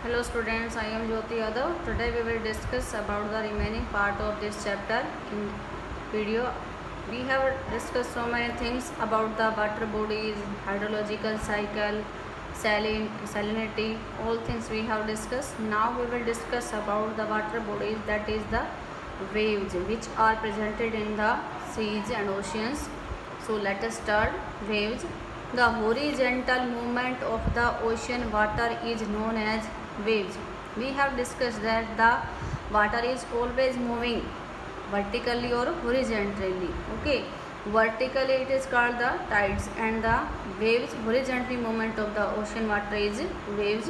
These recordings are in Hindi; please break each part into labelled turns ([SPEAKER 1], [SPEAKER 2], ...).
[SPEAKER 1] Hello students, I am Jyoti Yadav. Today we will discuss about the remaining part of this chapter in video. We have discussed so many things about the water bodies, hydrological cycle, salinity, all things we have discussed. Now we will discuss about the water bodies, that is the waves, which are presented in the seas and oceans. So let us start. Waves. The horizontal movement of the ocean water is known as waves. We have discussed that the water is always moving vertically or horizontally. Okay, vertically it is called the tides, and the waves, horizontal movement of the ocean water is waves.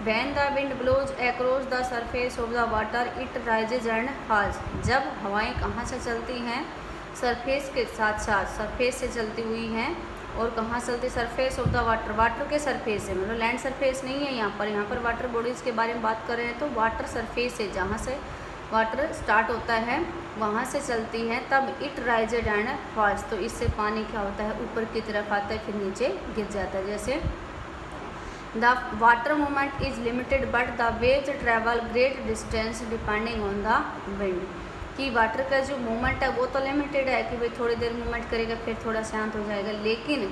[SPEAKER 1] When the wind blows across the surface of the water, it rises and falls. जब हवाएं कहाँ से चलती हैं? सरफेस के साथ साथ, सरफेस से चलती हुई हैं और कहाँ चलती? Surface of the water, water के सरफेस से, मतलब लैंड सरफेस नहीं है यहाँ पर वाटर बॉडीज़ के बारे में बात कर रहे हैं। तो वाटर सरफेस से, जहाँ से वाटर स्टार्ट होता है वहाँ से चलती है, तब इट राइजेड एंड फॉल्स। तो इससे पानी क्या होता है? ऊपर की तरफ आता है, फिर नीचे गिर जाता है। जैसे the water movement is limited but the waves travel great distance depending on the wind. कि वाटर का जो मूवमेंट है वो तो लिमिटेड है कि भाई थोड़ी देर मूवमेंट करेगा फिर थोड़ा शांत हो जाएगा, लेकिन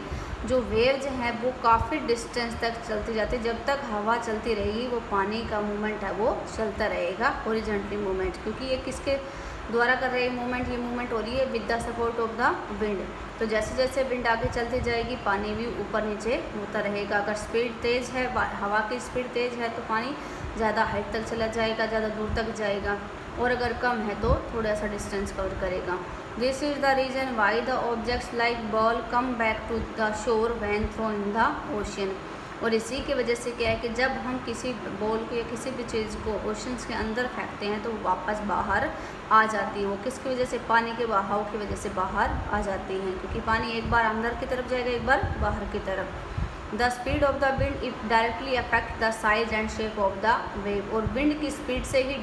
[SPEAKER 1] जो वेव्स हैं वो काफ़ी डिस्टेंस तक चलती जाती है। जब तक हवा चलती रहेगी वो पानी का मूवमेंट है वो चलता रहेगा, हॉरिजॉन्टली मूवमेंट। क्योंकि ये किसके द्वारा कर रहे हैं मूवमेंट? ये मूवमेंट हो रही है with the support of the wind. तो जैसे जैसे विंड आगे चलती जाएगी पानी भी ऊपर नीचे होता रहेगा। अगर स्पीड तेज़ है, हवा की स्पीड तेज़ है, तो पानी ज़्यादा हाइट तक चला जाएगा, ज़्यादा दूर तक जाएगा, और अगर कम है तो थोड़ा सा डिस्टेंस कवर करेगा। This is the reason why the objects like ball come back to the shore when throw in the ocean. और इसी की वजह से क्या है कि जब हम किसी बॉल को या किसी भी चीज़ को ओशंस के अंदर फेंकते हैं तो वो वापस बाहर आ जाती है। वो किसकी वजह से? पानी के बहाव की वजह से बाहर आ जाती हैं, क्योंकि पानी एक बार अंदर की तरफ जाएगा, एक बार बाहर की तरफ। The speed of the wind if directly affect the size and shape of the wave. और विंड की स्पीड से ही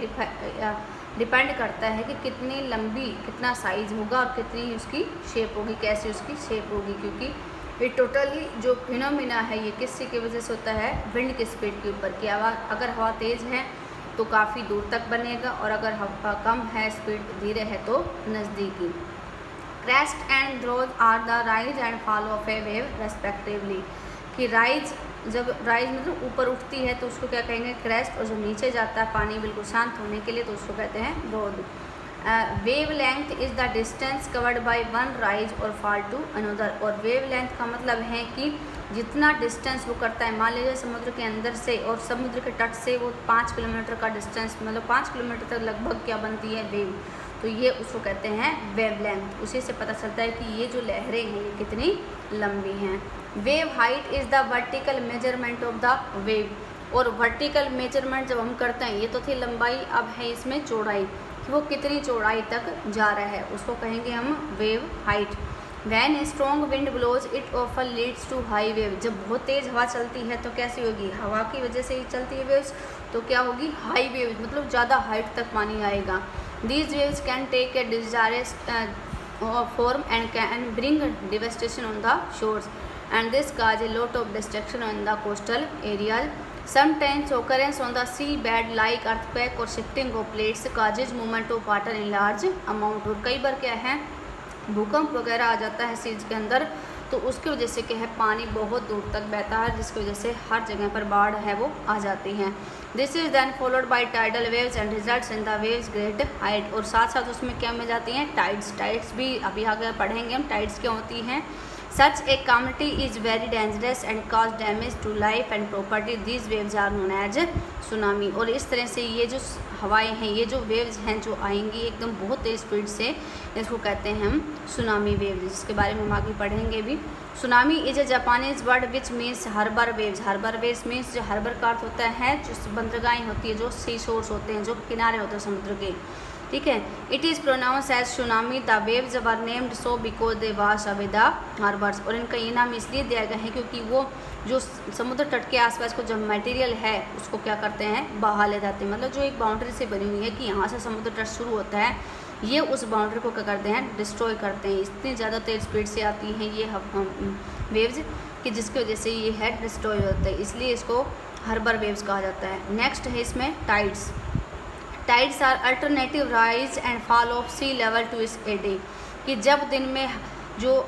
[SPEAKER 1] डिपेंड करता है कि कितनी लंबी, कितना साइज़ होगा और कितनी उसकी शेप होगी, कैसी उसकी शेप होगी। क्योंकि ये टोटली जो फिनोमिना है ये किसकी की वजह से होता है? विंड की स्पीड के ऊपर। कि अगर हवा तेज़ है तो काफ़ी दूर तक बनेगा, और अगर हवा कम है, स्पीड धीरे है, तो नज़दीकी। Crest and troughs are the rise and fall of a wave respectively. कि राइज, जब राइज मतलब ऊपर उठती है तो उसको क्या कहेंगे? क्रेस्ट। और जब नीचे जाता है पानी बिल्कुल शांत होने के लिए तो उसको कहते हैं throws. Wave length is the distance covered by one rise और फॉल टू अनदर। और वेव लेंथ का मतलब है कि जितना डिस्टेंस वो करता है, मान लीजिए समुद्र के अंदर से और समुद्र के तट से वो 5 किलोमीटर का डिस्टेंस, मतलब 5 किलोमीटर तक लगभग क्या बनती है? वेव। तो ये उसको कहते हैं वेव लेंथ। उसी से पता चलता है कि ये जो लहरें हैं ये कितनी लंबी हैं। Wave height is the vertical measurement of the wave. और वर्टिकल मेजरमेंट जब हम करते हैं, ये तो थी लंबाई, अब है इसमें चौड़ाई, कि वो कितनी चौड़ाई तक जा रहा है, उसको कहेंगे हम wave height. When strong wind blows it often leads to high wave. जब बहुत तेज़ हवा चलती है तो कैसी होगी? हवा की वजह से ही चलती है वेव्स, तो क्या होगी? हाई वेव्स, मतलब ज़्यादा हाइट तक पानी आएगा। These waves can take a disastrous form and can bring devastation on the shores, and this cause a lot of destruction on the coastal areas. Sometimes occurrence on the seabed like earthquake or shifting of plates causes movement of water in large amount। और कई बार क्या है? भूकंप वगैरह आ जाता है सीज के अंदर, तो उसकी वजह से क्या है? पानी बहुत दूर तक बहता है, जिसकी वजह से हर जगह पर बाढ़ है वो आ जाती हैं। This is then followed by tidal waves and results in the waves great height. और साथ साथ उसमें क्या मिल जाती हैं? टाइड्स। टाइड्स भी अभी आगे पढ़ेंगे हम, टाइड्स क्या होती हैं। Such a community is very dangerous and cause damage to life and property. These waves are known as tsunami. और इस तरह से ये जो हवाएं हैं, ये जो वेव्स हैं जो आएंगी एकदम बहुत तेज़ स्पीड से, इसको कहते हैं हम सुनामी वेव्स, जिसके बारे में हम आगे पढ़ेंगे भी। Tsunami is a Japanese word which means harbour waves. Harbour waves means जो हार्बर का अर्थ होता है जो बंदरगाहें होती है, जो सी शोर्स होते हैं, जो किनारे होते हैं समुद्र के, ठीक है। It is pronounce as tsunami. The waves were named so because they wash away the harbours. और इनका ये नाम इसलिए दिया गया है क्योंकि वो जो समुद्र तट के आसपास को जो मटेरियल है उसको क्या करते हैं? बहा ले जाते हैं। मतलब जो एक बाउंड्री से बनी हुई है कि यहाँ से समुद्र तट शुरू होता है, ये उस बाउंड्री को क्या करते हैं? डिस्ट्रॉय करते हैं। इतनी ज़्यादा तेज़ स्पीड से आती हैं ये वेव्स कि जिसकी वजह से ये है डिस्ट्रॉय होता है, इसलिए इसको हार्बर वेव्स कहा जाता है। नेक्स्ट है इसमें tides. Tides are alternative rise and fall of sea level twice a day, कि जब दिन में जो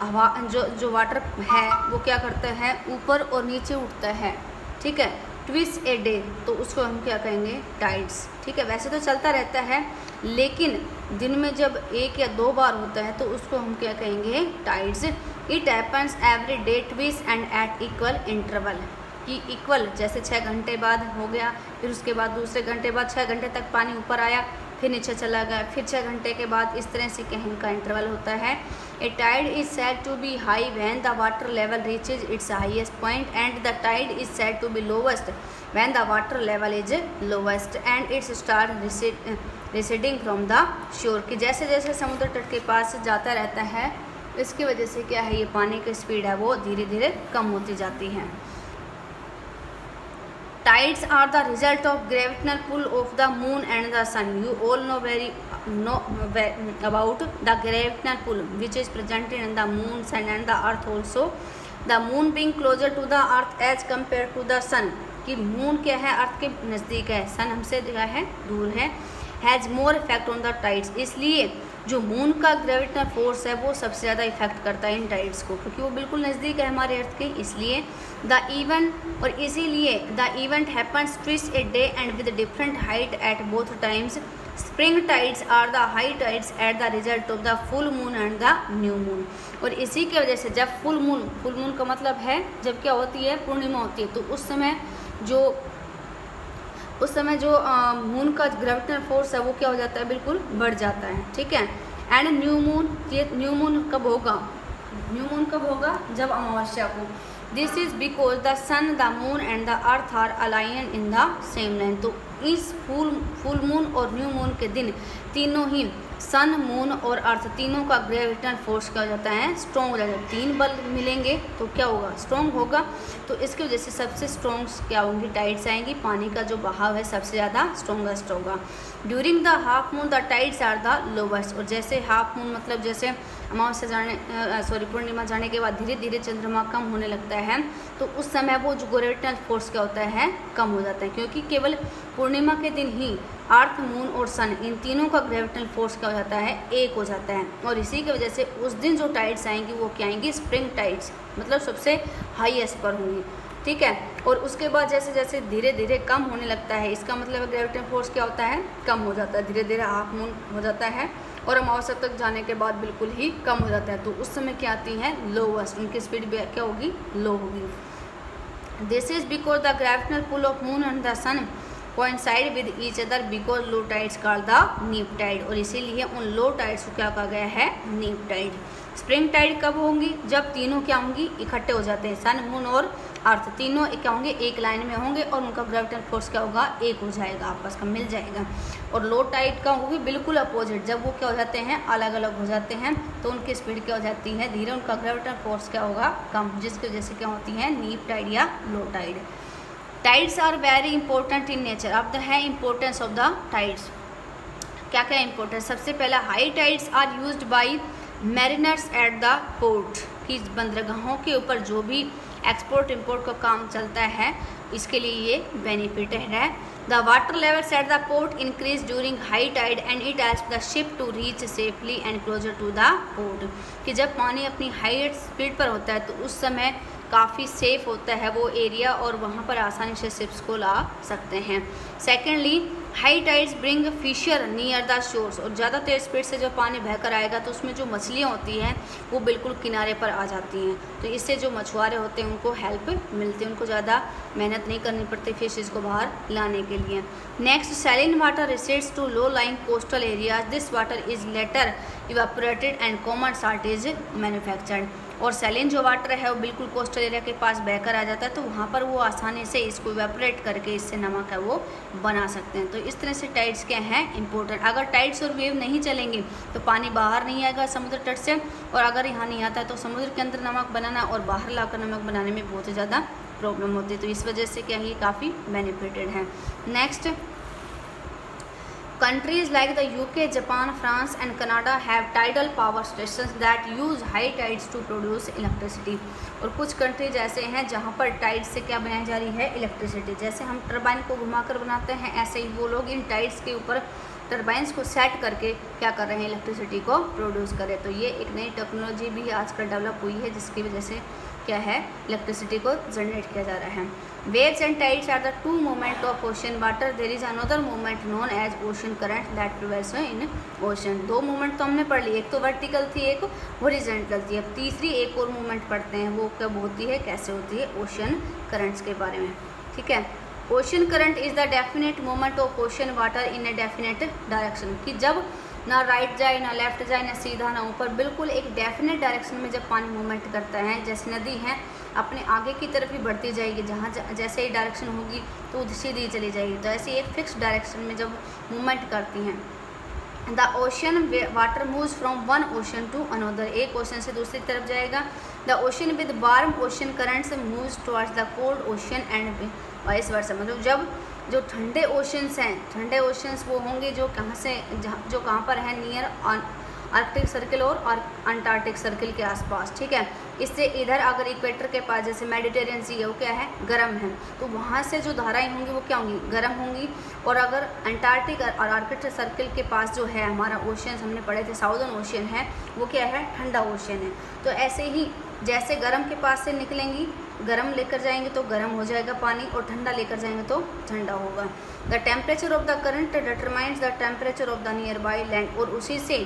[SPEAKER 1] हवा जो वाटर है वो क्या करता है, ऊपर और नीचे उठता है, ठीक है, ट्विस ए डे, तो उसको हम क्या कहेंगे, टाइड्स, ठीक है। वैसे तो चलता रहता है, लेकिन दिन में जब 1 या 2 बार होता है तो उसको हम क्या कहेंगे, tides. It happens every day twice and at equal interval, कि इक्वल जैसे 6 घंटे बाद हो गया, फिर उसके बाद दूसरे घंटे बाद 6 घंटे तक पानी ऊपर आया, फिर नीचे चला गया, फिर 6 घंटे के बाद, इस तरह से कहीं का इंटरवल होता है। A tide is said to be high when the water level reaches its highest point and the tide is said to be lowest when the water level is lowest and its start receding from the shore, कि जैसे जैसे समुद्र तट के पास जाता रहता है, इसकी वजह से क्या है, ये पानी की स्पीड है वो धीरे धीरे कम होती जाती है। Tides are the result of gravitational pull of the moon and the sun. You all know about the gravitational pull which is present in the moon, sun and the earth also. The moon being closer to the earth as compared to the sun, कि moon क्या है, अर्थ के नज़दीक है, sun हमसे क्या है, दूर है, has more effect on the tides, इसलिए जो मून का ग्रेविटेशनल फोर्स है वो सबसे ज़्यादा इफेक्ट करता है इन टाइड्स को, क्योंकि वो बिल्कुल नज़दीक है हमारे अर्थ के, इसलिए द इवेंट, और इसीलिए the event happens twice a day and with different height at both times. Spring tides are the high tides at the result of the full moon and the new moon, और इसी की वजह से जब फुल मून का मतलब है जब क्या होती है, पूर्णिमा होती है, तो उस समय जो मून का ग्रेविटेशनल फोर्स है वो क्या हो जाता है, बिल्कुल बढ़ जाता है, ठीक है। एंड न्यू मून, ये न्यू मून कब होगा, जब अमावस्या को। This is because the sun, the moon and the earth are align in the same line, तो इस फुल मून और न्यू मून के दिन तीनों ही सन, मून और अर्थ तीनों का ग्रेविटेशनल फोर्स क्या हो जाता है, स्ट्रॉन्ग हो जाता है। 3 बल मिलेंगे तो क्या होगा, स्ट्रॉन्ग होगा, तो इसकी वजह से सबसे स्ट्रॉन्ग क्या होंगी, टाइड्स आएंगी, पानी का जो बहाव है सबसे ज़्यादा स्ट्रॉन्गेस्ट होगा। During the half moon the tides are the lowest, और जैसे हाफ मून मतलब जैसे अमावस्या पूर्णिमा जाने के बाद धीरे धीरे चंद्रमा कम होने लगता है, तो उस समय वो जो ग्रेविटेशनल फोर्स क्या होता है, कम हो जाता है, क्योंकि केवल पूर्णिमा के दिन ही अर्थ, मून और सन इन तीनों का ग्रेविटेशनल फोर्स क्या हो जाता है, 1 हो जाता है, और इसी की वजह से उस दिन जो टाइड्स आएंगी वो क्या आएंगी, स्प्रिंग टाइड्स, मतलब सबसे हाईएस्ट पर होंगी, ठीक है। और उसके बाद जैसे जैसे धीरे धीरे कम होने लगता है, इसका मतलब ग्रेविटेशनल फोर्स क्या होता है, कम हो जाता है, धीरे धीरे हाफ मून हो जाता है, और अमावस्या तक जाने के बाद बिल्कुल ही कम हो जाता है, तो उस समय क्या आती हैं, लोवेस्ट, उनकी स्पीड भी क्या होगी, लो होगी। This is because the gravitational pull of moon and the sun coincide with each other because low tides called the neap tide, और इसीलिए उन लो टाइड्स को क्या कहा गया है, नीप टाइड। स्प्रिंग टाइड कब होंगी, जब तीनों क्या होंगी, इकट्ठे हो जाते हैं, सन, मून और अर्थ तीनों क्या होंगे, एक लाइन में होंगे, और उनका ग्रेविटेशनल फोर्स क्या होगा, 1 हो जाएगा, आपस का मिल जाएगा। और लो टाइड का होगी बिल्कुल अपोजिट, जब वो क्या हो जाते हैं, अलग अलग हो जाते हैं, तो उनकी स्पीड क्या हो जाती है, धीरे, उनका ग्रेविटेशनल फोर्स क्या होगा, कम, जिसकी वजह से क्या होती है, नीप टाइड या low tide. Tides are very important in nature, अब है इंपॉर्टेंस ऑफ द टाइड्स, क्या क्या इंपॉर्टेंस। सबसे पहला, high tides are used by mariners at the port, कि बंदरगाहों के ऊपर जो भी एक्सपोर्ट इंपोर्ट का काम चलता है, इसके लिए ये बेनिफिट है। The water levels at the port increase during high tide and it helps the ship to reach safely and closer to the port, कि जब पानी अपनी हाईएस्ट स्पीड पर होता है तो उस समय काफ़ी सेफ होता है वो एरिया, और वहाँ पर आसानी से शिप्स को ला सकते हैं। Secondly, high tides bring fisher near the shores, और ज़्यादा तेज स्पीड से जब पानी बहकर आएगा तो उसमें जो मछलियाँ होती हैं वो बिल्कुल किनारे पर आ जाती हैं, तो इससे जो मछुआरे होते हैं उनको हेल्प मिलती है, उनको ज़्यादा मेहनत नहीं करनी पड़ती फिशेस को बाहर लाने के लिए। Next, saline water recedes to low lying coastal areas, this water is later evaporated and common salt is manufactured, और सैलिन जो वाटर है वो बिल्कुल कोस्टल एरिया के पास बहकर आ जाता है, तो वहाँ पर वो आसानी से इसको इवेपोरेट करके इससे नमक है वो बना सकते हैं। तो इस तरह से टाइड्स क्या हैं, इंपॉर्टेंट। अगर टाइड्स और वेव नहीं चलेंगे तो पानी बाहर नहीं आएगा समुद्र तट से, और अगर यहाँ नहीं आता है तो समुद्र के अंदर नमक बनाना और बाहर लाकर नमक बनाने में बहुत ही ज़्यादा प्रॉब्लम होती है, तो इस वजह से क्या ये काफ़ी बेनिफिटेड है। Next, countries like the UK, Japan, France and Canada have tidal power stations that use high tides to produce electricity. और कुछ कंट्रीज ऐसे हैं जहाँ पर टाइड से क्या बनाई जा रही है, इलेक्ट्रिसिटी। जैसे हम टरबाइन को घुमाकर बनाते हैं, ऐसे ही वो लोग इन टाइड्स के ऊपर टरबाइंस को सेट करके क्या कर रहे हैं, इलेक्ट्रिसिटी को प्रोड्यूस करें। तो ये एक नई टेक्नोलॉजी भी आजकल डेवलप हुई है, जिसकी वजह से क्या है, इलेक्ट्रिसिटी को जनरेट किया जा रहा है। Waves and tides are the two movement of ocean water. There is another movement known as ocean current that prevails in ocean. दो मूवमेंट तो हमने पढ़ ली, एक तो वर्टिकल थी, एक हॉरिजॉन्टल थी। अब तीसरी एक और मूवमेंट पढ़ते हैं, वो कब होती है, कैसे होती है, ओशन करंट्स के बारे में। ठीक है, ocean current is the definite movement of ocean water in a definite direction, कि जब ना राइट जाए, ना लेफ्ट जाए, ना सीधा, ना ऊपर, बिल्कुल एक डेफिनेट डायरेक्शन में जब पानी मूवमेंट करता है। जैसे नदी है, अपने आगे की तरफ ही बढ़ती जाएगी, जहाँ जैसे ही डायरेक्शन होगी तो उधर सीधी चली जाएगी। तो ऐसे एक फिक्स डायरेक्शन में जब मूवमेंट करती हैं। The ocean water moves from one ocean to another, एक ओशन से दूसरी तरफ जाएगा। The ocean with warm ocean currents moves towards the cold ocean and vice versa. मतलब जब जो ठंडे ओशंस हैं, ठंडे ओशंस वो होंगे जो कहाँ पर हैं, नियर आर्कटिक सर्किल और अंटार्कटिक सर्किल के आसपास। ठीक है, इससे इधर अगर इक्वेटर के पास जैसे मेडिटेरियन सी है, वो क्या है, गर्म है, तो वहाँ से जो धाराएं होंगी वो क्या होंगी, गर्म होंगी। और अगर अंटार्कटिक और आर्कटिक सर्किल के पास जो है हमारा ओशन, हमने पढ़े थे साउदर्न ओशन है, वो क्या है, ठंडा ओशन है। तो ऐसे ही जैसे गर्म के पास से निकलेंगी, गर्म लेकर जाएंगे तो गर्म हो जाएगा पानी, और ठंडा लेकर जाएंगे तो ठंडा होगा। The temperature of the current determines the temperature of the near by land, और उसी से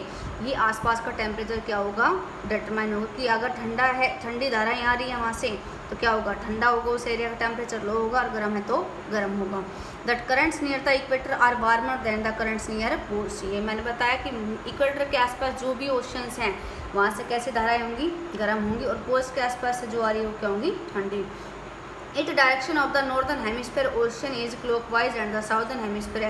[SPEAKER 1] ये आसपास का टेम्परेचर क्या होगा, डिटरमाइन होगा। कि अगर ठंडा है, ठंडी धाराएं आ रही है वहाँ से, तो क्या होगा, ठंडा होगा, उस एरिया का टेम्परेचर लो होगा, और गर्म है तो गर्म होगा। That currents near the equator are warmer than the currents near poles. ये मैंने बताया कि इक्वेटर के आसपास जो भी ओशंस हैं वहाँ से कैसी धाराएं होंगी, गर्म होंगी, और पोल्स के आसपास से जो आ रही है वो क्या होंगी, ठंडी। It direction of the northern hemisphere ocean is clockwise and the southern hemisphere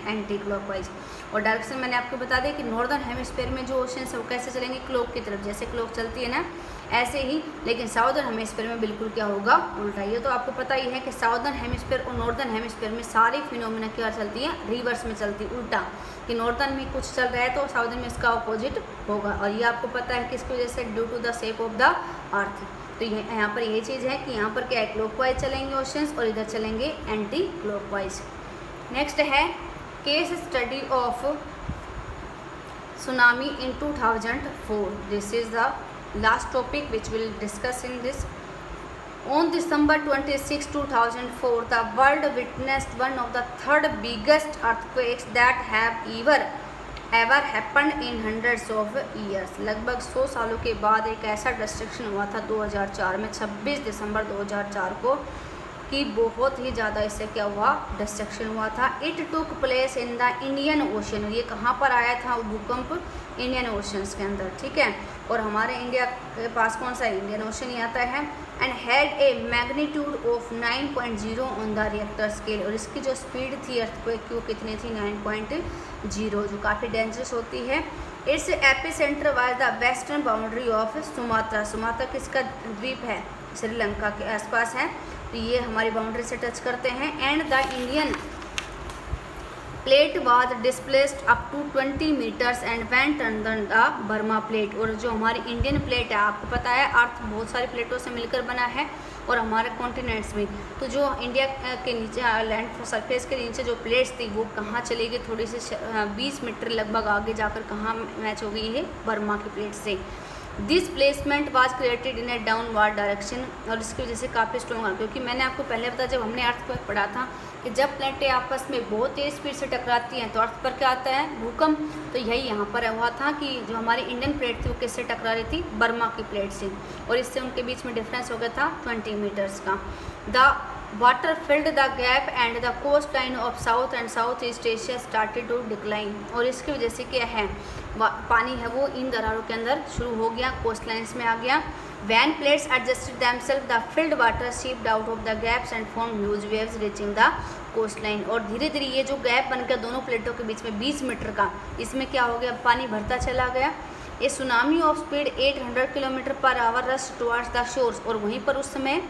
[SPEAKER 1] anti clockwise. और डायरेक्शन मैंने आपको बता दिया कि नॉर्दर्न हेमिस्फीयर में जो ओशन है वो कैसे चलेंगे, क्लॉक की तरफ, जैसे क्लॉक चलती है ना ऐसे ही। लेकिन साउदर्न हेमिस्फीयर में बिल्कुल क्या होगा, उल्टा। ये तो आपको पता ही है कि साउदर्न हेमिस्फीयर और नॉर्दर्न हेमिस्फीयर में सारी फिनोमिना क्या चलती है, रिवर्स में चलती, उल्टा। कि नॉर्दर्न में कुछ चल रहा है तो साउदर्न में इसका अपोजिट होगा। और ये आपको पता है किसकी वजह से, due to the shape of the earth. तो यहाँ पर ये चीज़ है कि यहाँ पर क्या है, क्लॉकवाइज चलेंगे ओशंस, और इधर चलेंगे एंटी क्लॉकवाइज। नेक्स्ट है case study of tsunami in 2004। This is the last topic which will discuss in this. On December 26, 2004, the world witnessed one of the third biggest earthquakes that have ever happened in hundreds of years। लगभग 100 सालों के बाद एक ऐसा डिस्ट्रक्शन हुआ था 2004 में, 26 दिसंबर 2004 को, कि बहुत ही ज़्यादा इससे क्या हुआ, डिस्ट्रक्शन हुआ था। It took place in the Indian ocean. ये कहाँ पर आया था भूकंप, इंडियन ओशंस के अंदर। ठीक है, और हमारे इंडिया के पास कौन सा, इंडियन ओशन ही आता है। And had a magnitude of 9.0 on the Richter scale. और इसकी जो स्पीड थी अर्थक्वेक की वो कितनी थी, 9.0, जो काफ़ी डेंजरस होती है। It's epicentre was the western boundary of Sumatra. Sumatra किसका द्वीप है, श्रीलंका के आसपास है, तो ये हमारी बाउंड्री से टच करते हैं। And the Indian plate was displaced up to 20 metres and went under the Burma plate. और जो हमारी इंडियन प्लेट है, आपको पता है अर्थ बहुत सारी प्लेटों से मिलकर बना है, और हमारे कॉन्टिनेंट्स में। तो जो इंडिया के नीचे लैंड सरफेस के नीचे जो प्लेट्स थी वो कहाँ चली गई, थोड़ी सी 20 मीटर लगभग आगे जाकर कहाँ मैच हो गई है, बर्मा की प्लेट से। This placement was created in A downward direction. और इसकी वजह से काफ़ी स्ट्रॉन्ग है, क्योंकि मैंने आपको पहले बताया जब हमने अर्थक्वेक पढ़ा था कि जब प्लेटें आपस में बहुत तेज़ स्पीड से टकराती हैं तो अर्थ पर क्या आता है, भूकंप। तो यही यहाँ पर हुआ था कि जो हमारी इंडियन प्लेट थी वो किससे टकरा रही थी, बर्मा की प्लेट से, और इससे उनके बीच में डिफरेंस हो गया था 20 मीटर्स का। The water filled the gap and the coast line of South and South East Asia started to decline. और इसकी वजह से क्या है, पानी है वो इन दरारों के अंदर शुरू हो गया, कोस्ट लाइन्स में आ गया। When plates adjusted themselves the filled water seeped out of the gaps and form huge waves reaching the coast line. और धीरे धीरे ये जो गैप बन गया दोनों प्लेटों के बीच में 20 मीटर का, इसमें क्या हो गया, पानी भरता चला गया। A tsunami of speed 800 kilometre per hour rush towards the shores. और वहीं पर उस समय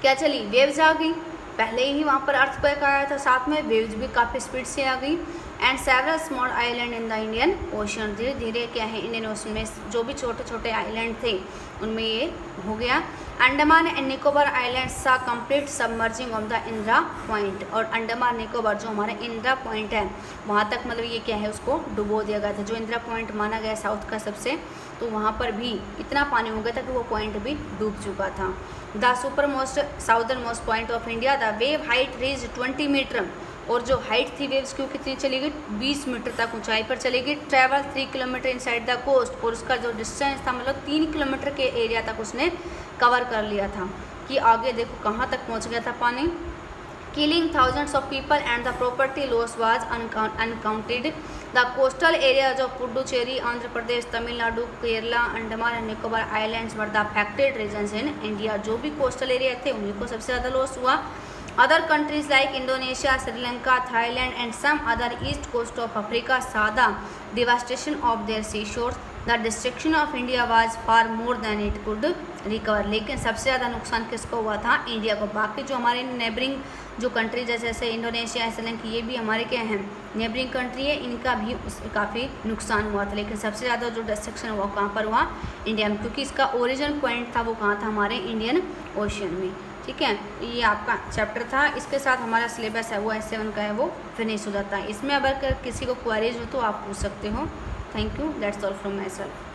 [SPEAKER 1] क्या चली, वेव्स आ गई। पहले ही वहाँ पर अर्थक्वेक आया था, साथ में वेव्स भी काफ़ी स्पीड से आ गई। And several small island in the Indian ocean. धीरे धीरे क्या है इंडियन ओशन में जो भी छोटे छोटे आइलैंड थे उनमें ये हो गया। अंडमान एंड निकोबार आइलैंड सा complete submerging of the Indira point. और अंडमान निकोबार जो हमारा इंदिरा पॉइंट है वहाँ तक मतलब ये क्या है उसको डुबो दिया गया था। जो इंदिरा पॉइंट माना गया साउथ का सबसे, तो वहाँ पर भी इतना पानी हो गया था कि वो पॉइंट भी डूब चुका था। The super most southern most point of India the wave height rise 20 metre. और जो हाइट थी वेव्स की कितनी चली गई, 20 मीटर तक ऊंचाई पर चली गई। Travel 3 kilometres inside the coast. और उसका जो डिस्टेंस था मतलब 3 किलोमीटर के एरिया तक उसने कवर कर लिया था कि आगे देखो कहाँ तक पहुँच गया था पानी। Killing thousands of people and the property loss was uncounted. The coastal areas of Puducherry, Andhra Pradesh, Tamil Nadu, Kerala, Andaman and Nicobar islands were the affected regions in India. जो भी कोस्टल एरिया थे उन्हीं को सबसे ज़्यादा लॉस हुआ। Other countries like Indonesia, Sri Lanka, Thailand and some other east coast of Africa saw the devastation of their seashores. The destruction of India was far more than it could recover. लेकिन सबसे ज़्यादा नुकसान किसको हुआ था, इंडिया को। बाकी जो हमारे नेबरिंग जो कंट्री जैसे इंडोनेशिया, श्रीलंका, ये भी हमारे क्या हैं नेबरिंग कंट्री है, इनका भी काफ़ी नुकसान हुआ था। लेकिन सबसे ज़्यादा जो डिस्ट्रक्शन हुआ कहाँ पर हुआ, इंडिया में, क्योंकि इसका ओरिजिन पॉइंट था वो कहाँ था, हमारे इंडियन ओशियन में। ठीक है, ये आपका चैप्टर था। इसके साथ हमारा सिलेबस है वो S7 का है वो फिनिश हो जाता है। इसमें अगर किसी को क्वेरीज हो तो आप पूछ सकते हो। Thank you, that's all from my self.